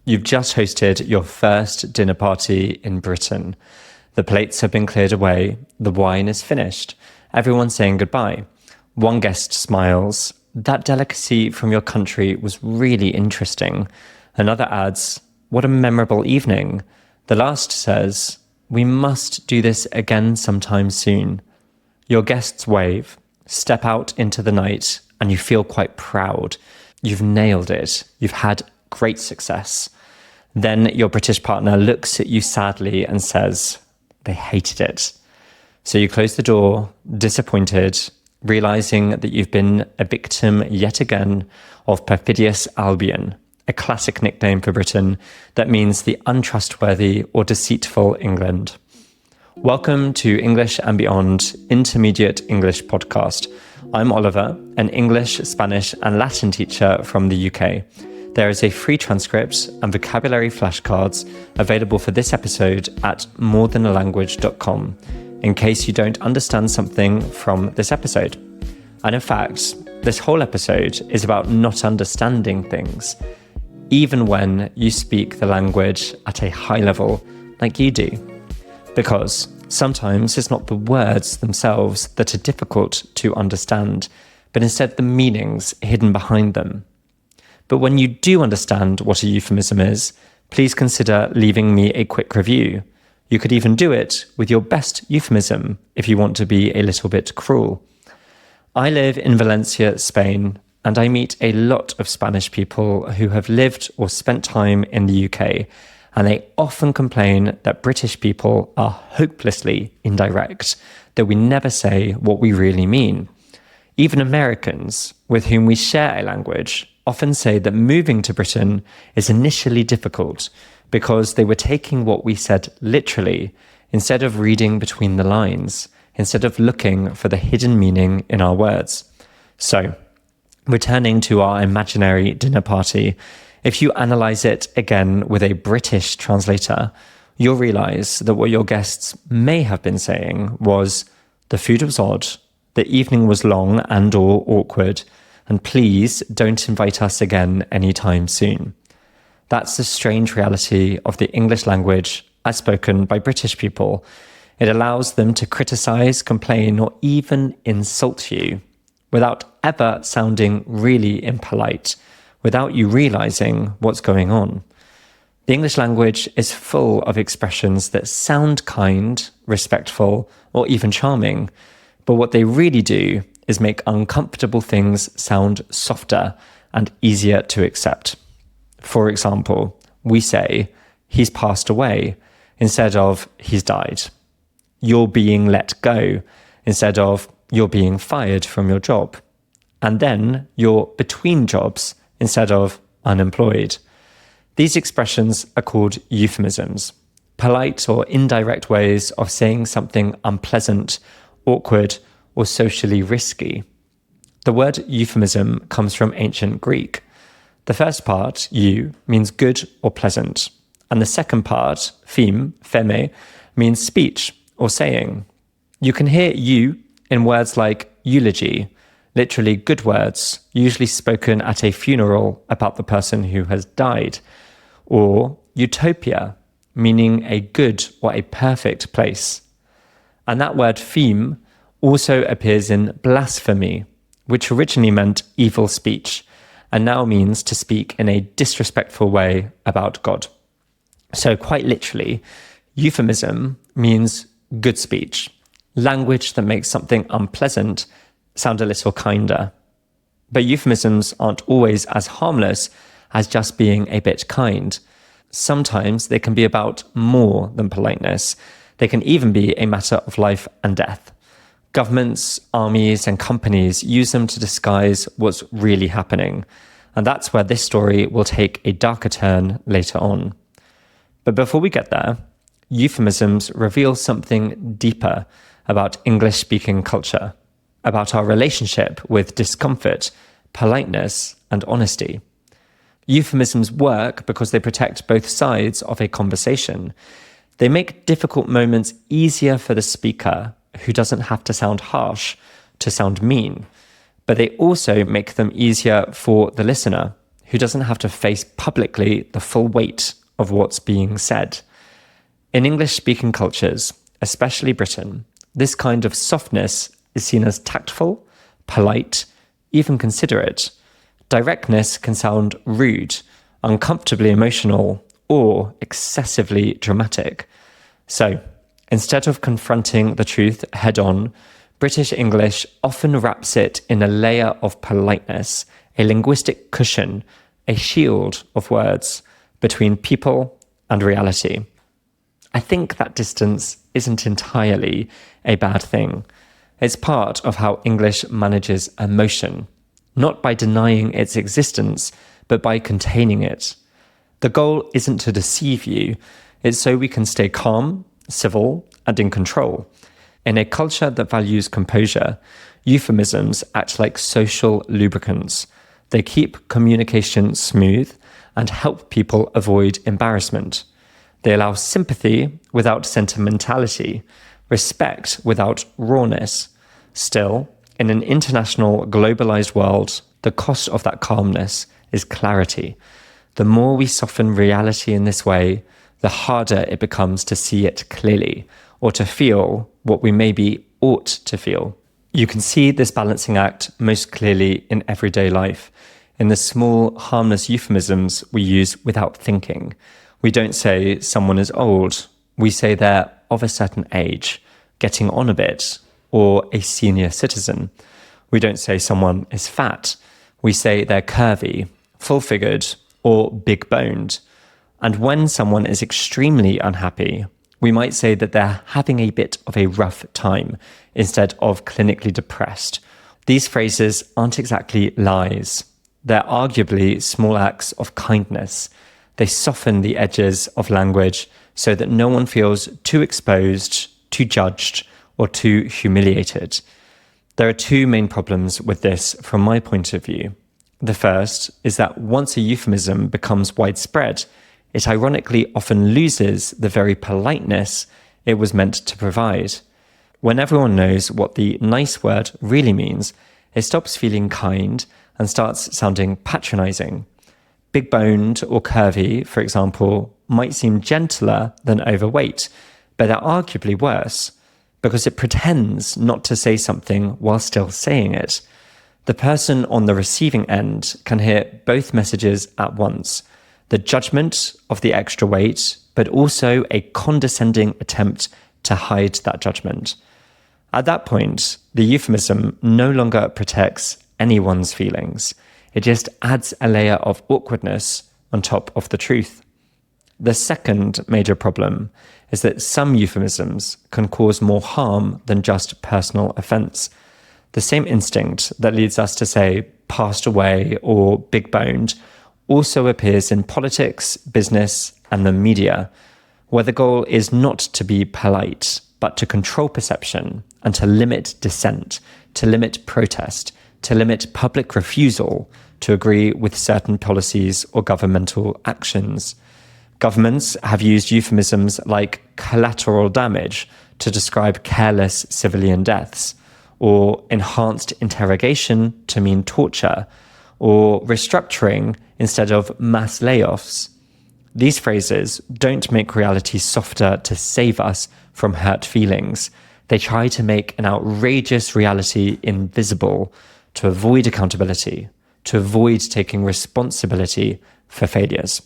You've just hosted your first dinner party in Britain. The plates have been cleared away. The wine is finished. Everyone's saying goodbye. One guest smiles. That delicacy from your country was really interesting. Another adds, what a memorable evening. The last says, we must do this again sometime soon. Your guests wave, step out into the night, and you feel quite proud. You've nailed it. You've had great success. Then your British partner looks at you sadly and says, they hated it. So you close the door, disappointed, realizing that you've been a victim yet again of perfidious Albion, a classic nickname for Britain that means the untrustworthy or deceitful England. Welcome to English and Beyond Intermediate English Podcast. I'm Oliver, an English, Spanish and Latin teacher from the UK. There is a free transcript and vocabulary flashcards available for this episode at morethanAlanguage.com in case you don't understand something from this episode. And in fact, this whole episode is about not understanding things, even when you speak the language at a high level like you do. Because sometimes it's not the words themselves that are difficult to understand, but instead the meanings hidden behind them. But when you do understand what a euphemism is, please consider leaving me a quick review. You could even do it with your best euphemism if you want to be a little bit cruel. I live in Valencia, Spain, and I meet a lot of Spanish people who have lived or spent time in the UK, and they often complain that British people are hopelessly indirect, that we never say what we really mean. Even Americans, with whom we share a language, often say that moving to Britain is initially difficult because they were taking what we said literally instead of reading between the lines, instead of looking for the hidden meaning in our words. So, returning to our imaginary dinner party, if you analyze it again with a British translator, you'll realize that what your guests may have been saying was, the food was odd, the evening was long and or awkward, and please don't invite us again anytime soon. That's the strange reality of the English language as spoken by British people. It allows them to criticize, complain, or even insult you without ever sounding really impolite, without you realizing what's going on. The English language is full of expressions that sound kind, respectful, or even charming, but what they really do is make uncomfortable things sound softer and easier to accept. For example, we say, he's passed away, instead of he's died. You're being let go, instead of you're being fired from your job. And then you're between jobs, instead of unemployed. These expressions are called euphemisms, polite or indirect ways of saying something unpleasant, awkward, or socially risky. The word euphemism comes from ancient Greek. The first part, eu, means good or pleasant, and the second part, pheme, means speech or saying. You can hear you in words like eulogy, literally good words, usually spoken at a funeral about the person who has died, or utopia, meaning a good or a perfect place. And that word pheme also appears in blasphemy, which originally meant evil speech, and now means to speak in a disrespectful way about God. So quite literally, euphemism means good speech, language that makes something unpleasant sound a little kinder. But euphemisms aren't always as harmless as just being a bit kind. Sometimes they can be about more than politeness. They can even be a matter of life and death. Governments, armies, and companies use them to disguise what's really happening. And that's where this story will take a darker turn later on. But before we get there, euphemisms reveal something deeper about English-speaking culture, about our relationship with discomfort, politeness, and honesty. Euphemisms work because they protect both sides of a conversation. They make difficult moments easier for the speaker, who doesn't have to sound harsh, to sound mean. But they also make them easier for the listener, who doesn't have to face publicly the full weight of what's being said. In English-speaking cultures, especially Britain, this kind of softness is seen as tactful, polite, even considerate. Directness can sound rude, uncomfortably emotional, or excessively dramatic. So, instead of confronting the truth head-on, British English often wraps it in a layer of politeness, a linguistic cushion, a shield of words between people and reality. I think that distance isn't entirely a bad thing. It's part of how English manages emotion, not by denying its existence, but by containing it. The goal isn't to deceive you, it's so we can stay calm, civil, and in control. In a culture that values composure, euphemisms act like social lubricants. They keep communication smooth and help people avoid embarrassment. They allow sympathy without sentimentality, respect without rawness. Still, in an international, globalized world, the cost of that calmness is clarity. The more we soften reality in this way, the harder it becomes to see it clearly, or to feel what we maybe ought to feel. You can see this balancing act most clearly in everyday life, in the small, harmless euphemisms we use without thinking. We don't say someone is old, we say they're of a certain age, getting on a bit, or a senior citizen. We don't say someone is fat, we say they're curvy, full-figured, or big-boned. And when someone is extremely unhappy, we might say that they're having a bit of a rough time instead of clinically depressed. These phrases aren't exactly lies. They're arguably small acts of kindness. They soften the edges of language so that no one feels too exposed, too judged, or too humiliated. There are two main problems with this from my point of view. The first is that once a euphemism becomes widespread, it ironically often loses the very politeness it was meant to provide. When everyone knows what the nice word really means, it stops feeling kind and starts sounding patronizing. Big-boned or curvy, for example, might seem gentler than overweight, but they're arguably worse because it pretends not to say something while still saying it. The person on the receiving end can hear both messages at once: the judgment of the extra weight, but also a condescending attempt to hide that judgment. At that point, the euphemism no longer protects anyone's feelings. It just adds a layer of awkwardness on top of the truth. The second major problem is that some euphemisms can cause more harm than just personal offense. The same instinct that leads us to say passed away or big-boned also appears in politics, business, and the media, where the goal is not to be polite, but to control perception and to limit dissent, to limit protest, to limit public refusal to agree with certain policies or governmental actions. Governments have used euphemisms like collateral damage to describe careless civilian deaths, or enhanced interrogation to mean torture, or restructuring instead of mass layoffs. These phrases don't make reality softer to save us from hurt feelings. They try to make an outrageous reality invisible, to avoid accountability, to avoid taking responsibility for failures.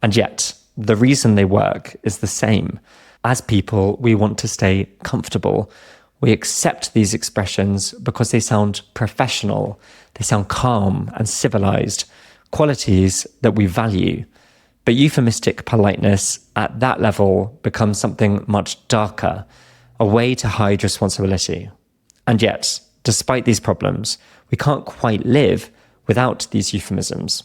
And yet, the reason they work is the same. As people, we want to stay comfortable. We accept these expressions because they sound professional, they sound calm and civilized, qualities that we value. But euphemistic politeness at that level becomes something much darker, a way to hide responsibility. And yet, despite these problems, we can't quite live without these euphemisms.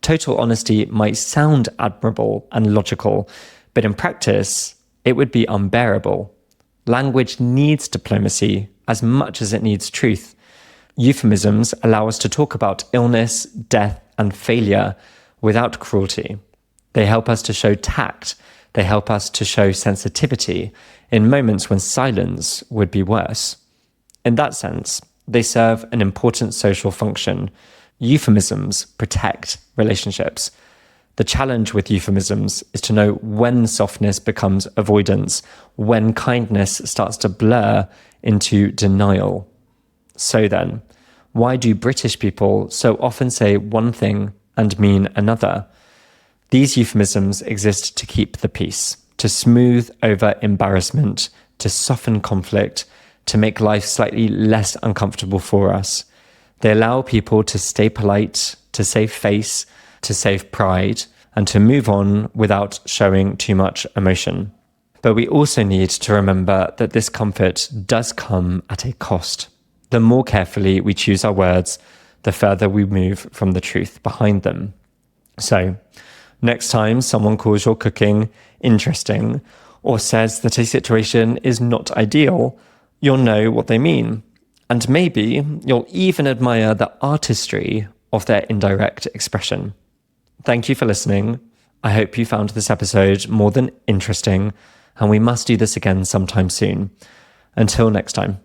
Total honesty might sound admirable and logical, but in practice, it would be unbearable. Language needs diplomacy as much as it needs truth. Euphemisms allow us to talk about illness, death, and failure without cruelty. They help us to show tact. They help us to show sensitivity in moments when silence would be worse. In that sense, they serve an important social function. Euphemisms protect relationships. The challenge with euphemisms is to know when softness becomes avoidance, when kindness starts to blur into denial. So then, why do British people so often say one thing and mean another? These euphemisms exist to keep the peace, to smooth over embarrassment, to soften conflict, to make life slightly less uncomfortable for us. They allow people to stay polite, to save face, to save pride, and to move on without showing too much emotion. But we also need to remember that this comfort does come at a cost. The more carefully we choose our words, the further we move from the truth behind them. So, next time someone calls your cooking interesting or says that a situation is not ideal, you'll know what they mean. And maybe you'll even admire the artistry of their indirect expression. Thank you for listening. I hope you found this episode more than interesting, and we must do this again sometime soon. Until next time.